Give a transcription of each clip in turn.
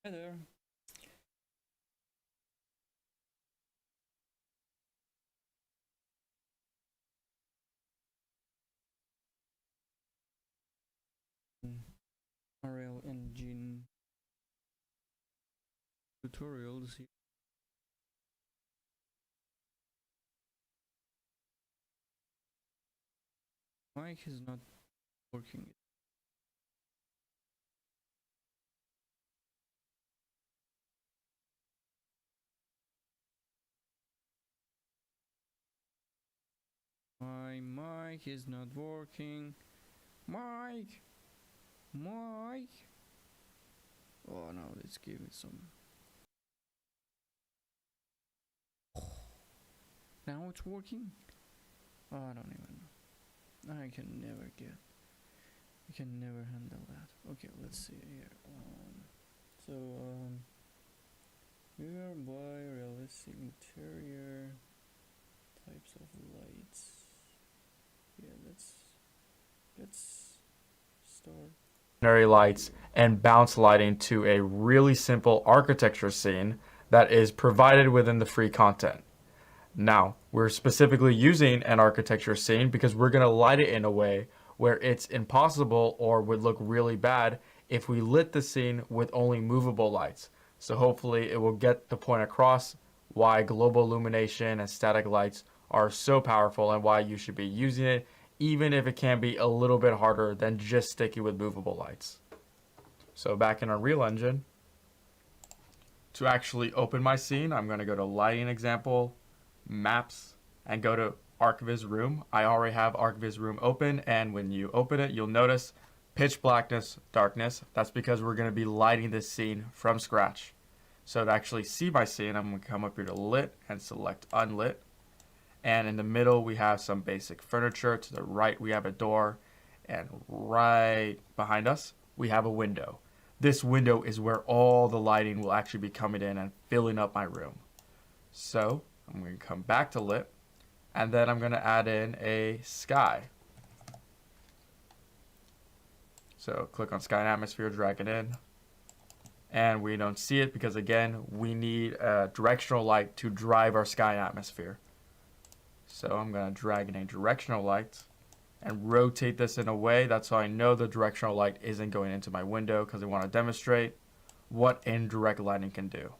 Hi there. Unreal Engine tutorials. Mic is not working. My mic is not working. Mike! Mike! Oh no, let's give it some. Now it's working? Oh, I don't even know. I can never get. I can never handle that. Okay, let's see here. So, nearby realistic interior types of lights. Yeah, let's start. Lights and bounce lighting to a really simple architecture scene that is provided within the free content. Now, we're specifically using an architecture scene because we're going to light it in a way where it's impossible or would look really bad if we lit the scene with only movable lights. So hopefully it will get the point across why global illumination and static lights are so powerful and why you should be using it, even if it can be a little bit harder than just sticking with movable lights. So back in Unreal Engine, to actually open my scene, I'm going to go to Lighting Example, Maps, and go to ArchViz Room. I already have ArchViz Room open, and when you open it, you'll notice pitch blackness, darkness. That's because we're going to be lighting this scene from scratch. So to actually see my scene, I'm going to come up here to Lit and select Unlit. And in the middle, we have some basic furniture. To the right, we have a door. And right behind us, we have a window. This window is where all the lighting will actually be coming in and filling up my room. So I'm going to come back to lit, and then I'm going to add in a sky. So click on sky and atmosphere, drag it in, and we don't see it because again we need a directional light to drive our sky and atmosphere. So I'm going to drag in a directional light and rotate this in a way that's so I know the directional light isn't going into my window because I want to demonstrate what indirect lighting can do.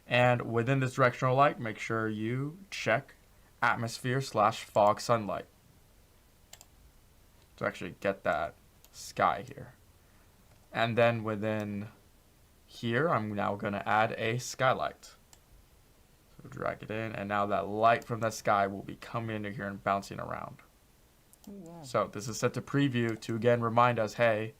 And within this directional light, make sure you check atmosphere / fog sunlight to actually get that sky here. And then within here, I'm now going to add a skylight. So drag it in, and now that light from the sky will be coming into here and bouncing around. Oh, wow. So this is set to preview to again remind us, hey,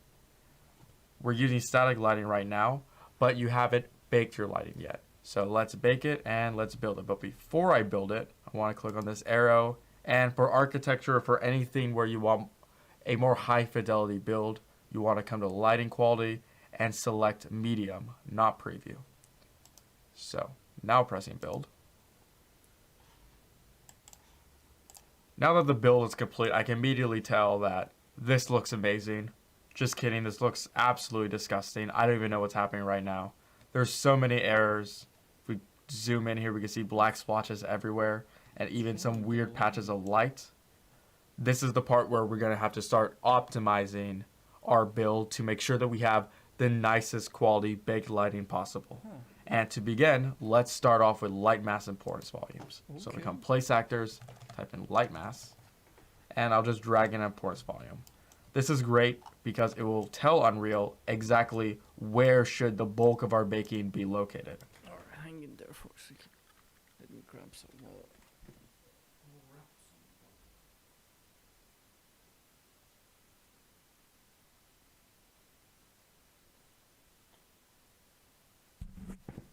we're using static lighting right now, but you haven't baked your lighting yet. So let's bake it and let's build it. But before I build it, I want to click on this arrow. And for architecture, for anything where you want a more high fidelity build, you want to come to lighting quality and select medium, not preview. So now pressing build. Now that the build is complete, I can immediately tell that this looks amazing. Just kidding, this looks absolutely disgusting. I don't even know what's happening right now. There's so many errors. If we zoom in here, we can see black splotches everywhere and even some weird patches of light. This is the part where we're going to have to start optimizing our build to make sure that we have the nicest quality baked lighting possible. Huh. And to begin, let's start off with light mass importance volumes. Okay. So to come place actors, type in light mass, and I'll just drag in importance volume. This is great because it will tell Unreal exactly where should the bulk of our baking be located. Alright, hang in there for a second. Let me grab some water.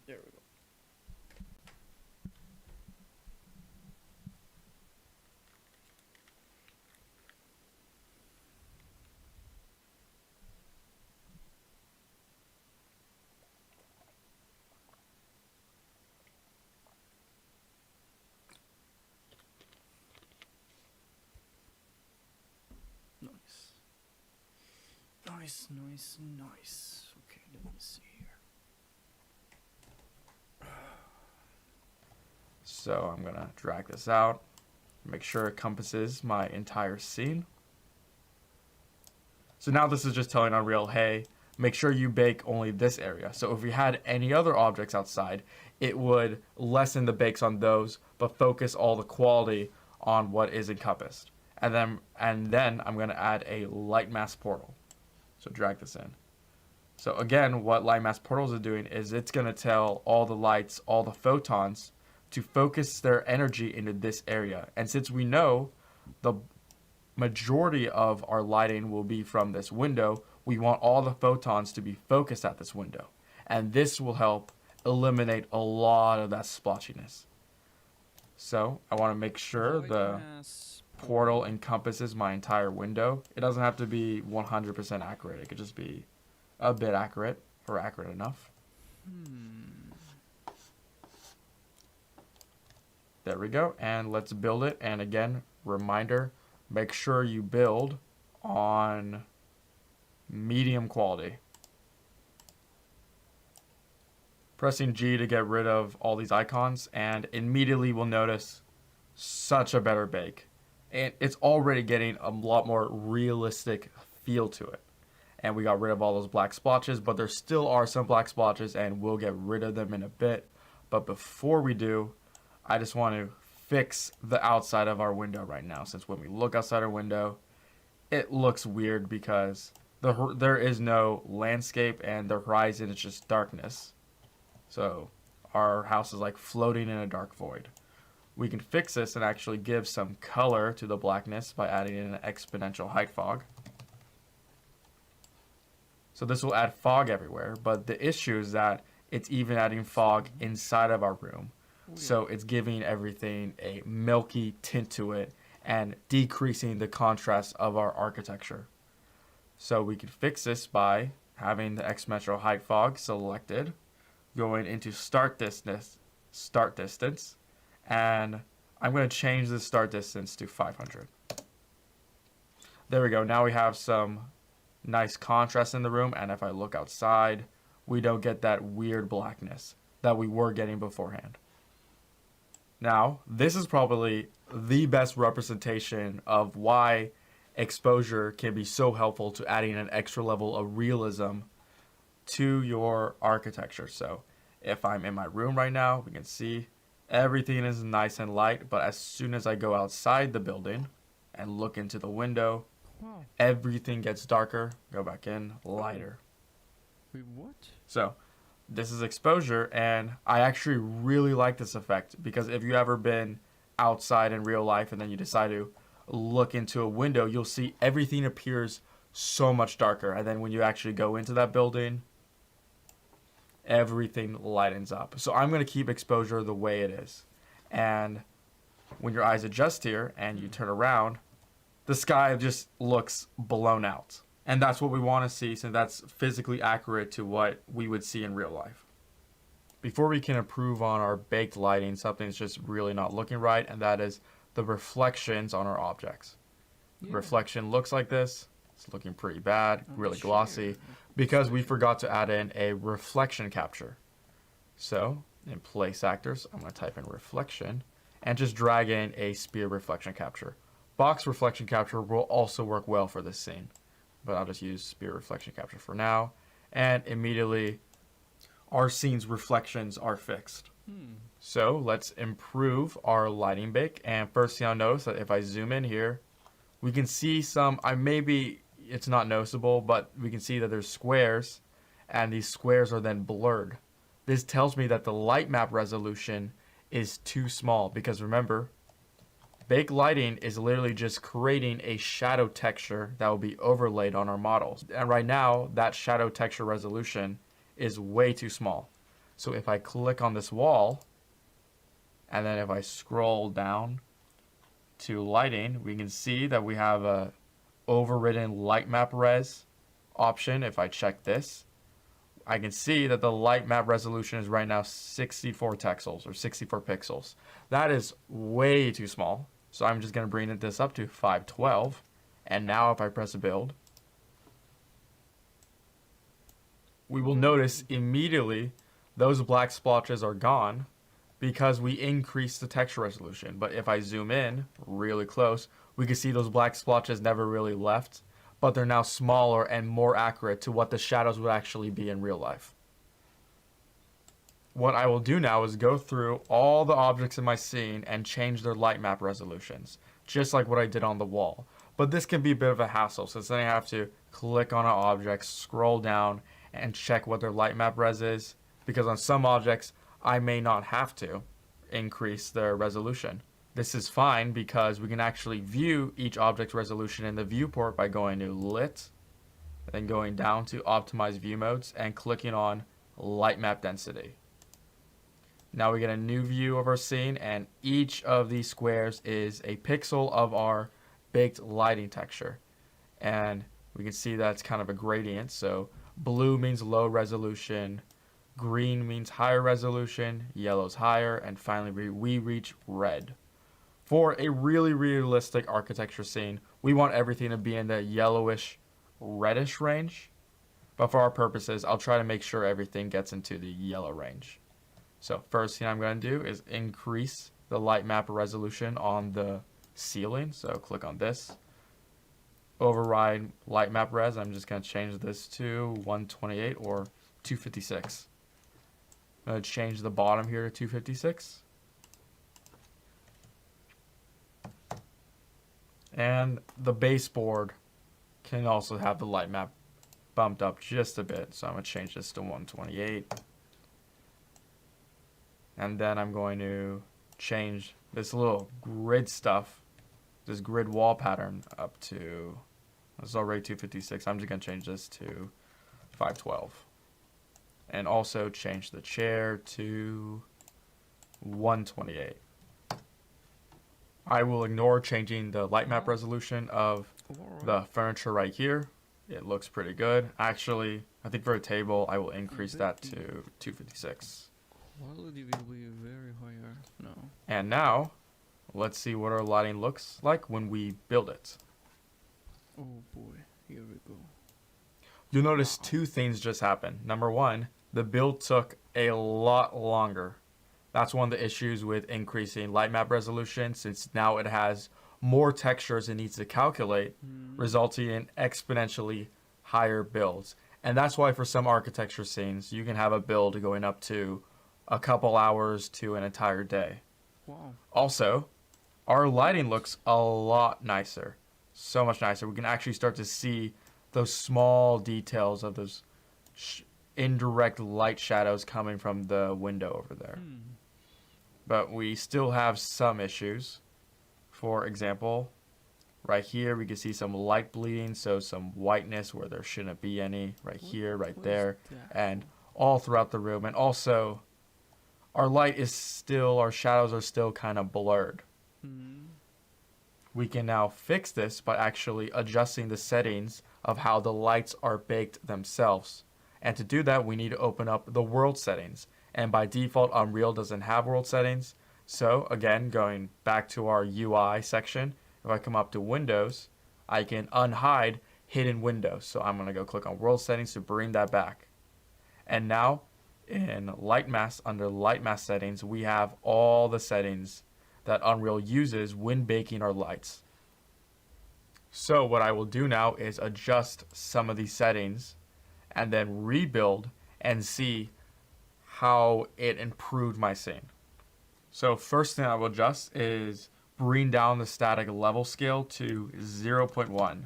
There we go. Nice. Nice. Okay, let me see here. So I'm gonna drag this out, make sure it encompasses my entire scene. So now this is just telling Unreal, hey, make sure you bake only this area. So if we had any other objects outside, it would lessen the bakes on those, but focus all the quality on what is encompassed. And then I'm going to add a light mask portal. So drag this in. So again, what light mask portals are doing is it's going to tell all the lights, all the photons, to focus their energy into this area. And since we know the majority of our lighting will be from this window, we want all the photons to be focused at this window. And this will help eliminate a lot of that splotchiness. So I want to make sure the portal encompasses my entire window. It doesn't have to be 100% accurate. It could just be a bit accurate, or accurate enough. There we go. And let's build it. And again, reminder, make sure you build on medium quality. Pressing G to get rid of all these icons, and immediately we'll notice such a better bake. And it's already getting a lot more realistic feel to it. And we got rid of all those black splotches, but there still are some black splotches, and we'll get rid of them in a bit. But before we do, I just want to fix the outside of our window right now, since when we look outside our window, it looks weird because there is no landscape and the horizon is just darkness. So our house is like floating in a dark void. We can fix this and actually give some color to the blackness by adding in an exponential height fog. So this will add fog everywhere, but the issue is that it's even adding fog inside of our room. So it's giving everything a milky tint to it and decreasing the contrast of our architecture. So we can fix this by having the exponential height fog selected, going into start distance, and I'm going to change the start distance to 500. There we go. Now we have some nice contrast in the room, and if I look outside, we don't get that weird blackness that we were getting beforehand. Now, this is probably the best representation of why exposure can be so helpful to adding an extra level of realism to your architecture. So if I'm in my room right now, we can see everything is nice and light, but as soon as I go outside the building and look into the window, everything gets darker. Go back in, lighter. Wait, what? So this is exposure, and I actually really like this effect because if you've ever been outside in real life and then you decide to look into a window, you'll see everything appears so much darker. And then when you actually go into that building, everything lightens up. So I'm going to keep exposure the way it is. And when your eyes adjust here and you turn around, the sky just looks blown out. And that's what we want to see, since that's physically accurate to what we would see in real life. Before we can improve on our baked lighting, something's just really not looking right, and that is the reflections on our objects. Yeah. Reflection looks like this. It's looking pretty bad, really glossy, because we forgot to add in a reflection capture. So in place actors, I'm going to type in reflection and just drag in a spear reflection capture. Box reflection capture will also work well for this scene, but I'll just use spear reflection capture for now. And immediately our scene's reflections are fixed. So let's improve our lighting bake. And first thing I'll notice that if I zoom in here, we can see some, maybe it's not noticeable, but we can see that there's squares, and these squares are then blurred. This tells me that the light map resolution is too small, because remember, baked lighting is literally just creating a shadow texture that will be overlaid on our models. And right now, that shadow texture resolution is way too small. So if I click on this wall, and then if I scroll down to lighting, we can see that we have a overridden light map res option. If I check this, I can see that the light map resolution is right now 64 pixels or 64 pixels. That is way too small. So I'm just going to bring this up to 512. And now if I press build, we will notice immediately those black splotches are gone because we increase the texture resolution. But if I zoom in really close, we can see those black splotches never really left, but they're now smaller and more accurate to what the shadows would actually be in real life. What I will do now is go through all the objects in my scene and change their light map resolutions, just like what I did on the wall. But this can be a bit of a hassle, since then I have to click on an object, scroll down, and check what their light map res is, because on some objects, I may not have to increase their resolution. This is fine because we can actually view each object resolution in the viewport by going to Lit, then going down to Optimize View Modes, and clicking on Light Map Density. Now we get a new view of our scene, and each of these squares is a pixel of our baked lighting texture. And we can see that's kind of a gradient. So blue means low resolution, green means higher resolution, yellow's higher, and finally we reach red. For a really realistic architecture scene, we want everything to be in the yellowish, reddish range. But for our purposes, I'll try to make sure everything gets into the yellow range. So first thing I'm going to do is increase the light map resolution on the ceiling. So click on this. Override light map res. I'm just going to change this to 128 or 256. I'm going to change the bottom here to 256. And the baseboard can also have the light map bumped up just a bit. So I'm going to change this to 128. And then I'm going to change this little grid stuff, this grid wall pattern up to, this is already 256. I'm just going to change this to 512. And also change the chair to 128. I will ignore changing the light map resolution of the furniture right here. It looks pretty good. Actually, I think for a table, I will increase that to 256. Quality will be very higher now. And now, let's see what our lighting looks like when we build it. Oh boy, here we go. You'll notice two things just happened. Number one, the build took a lot longer. That's one of the issues with increasing light map resolution, since now it has more textures it needs to calculate, resulting in exponentially higher builds. And that's why for some architecture scenes, you can have a build going up to a couple hours to an entire day. Wow. Also, our lighting looks a lot nicer. So much nicer. We can actually start to see those small details of those indirect light shadows coming from the window over there. But we still have some issues. For example, right here we can see some light bleeding, so some whiteness where there shouldn't be any. Right here, right there, and all throughout the room. And also, our light is still, our shadows are still kind of blurred. We can now fix this by actually adjusting the settings of how the lights are baked themselves. And to do that, we need to open up the world settings. And by default, Unreal doesn't have world settings. So again, going back to our UI section, if I come up to Windows, I can unhide hidden windows. So I'm going to go click on world settings to bring that back. And now in light mask, under light mask settings, we have all the settings that Unreal uses when baking our lights. So what I will do now is adjust some of these settings and then rebuild and see how it improved my scene. So first thing I will adjust is bring down the static level scale to 0.1.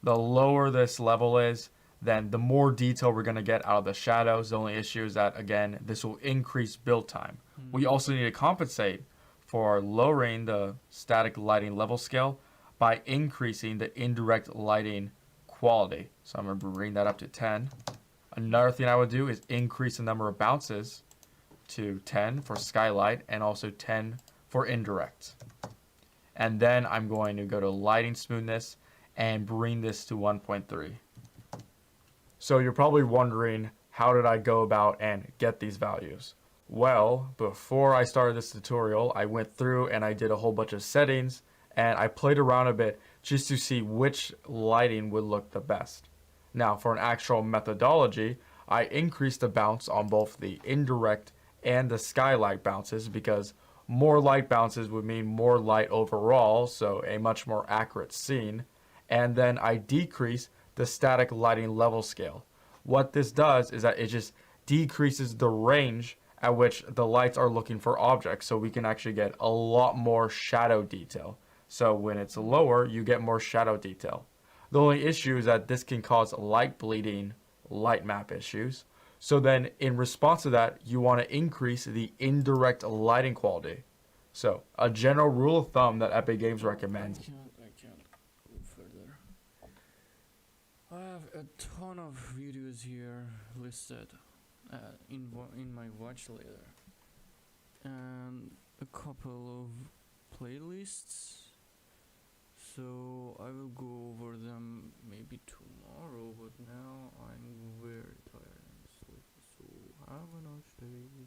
The lower this level is, then the more detail we're going to get out of the shadows. The only issue is that, again, this will increase build time. We also need to compensate for lowering the static lighting level scale by increasing the indirect lighting quality. So I'm going to bring that up to 10. Another thing I would do is increase the number of bounces to 10 for skylight and also 10 for indirect. And then I'm going to go to lighting smoothness and bring this to 1.3. So you're probably wondering, how did I go about and get these values? Well, before I started this tutorial, I went through and I did a whole bunch of settings and I played around a bit just to see which lighting would look the best. Now, for an actual methodology, I increased the bounce on both the indirect and the skylight bounces, because more light bounces would mean more light overall, so a much more accurate scene. And then I decrease the static lighting level scale. What this does is that it just decreases the range at which the lights are looking for objects, so we can actually get a lot more shadow detail. So when it's lower, you get more shadow detail. The only issue is that this can cause light bleeding, light map issues. So then in response to that, you want to increase the indirect lighting quality. So a general rule of thumb that Epic Games recommends. I can't go further. I have a ton of videos here listed in my watch later, and a couple of playlists. So I will go over them maybe tomorrow, but now I'm very tired and sleepy. So have a nice day.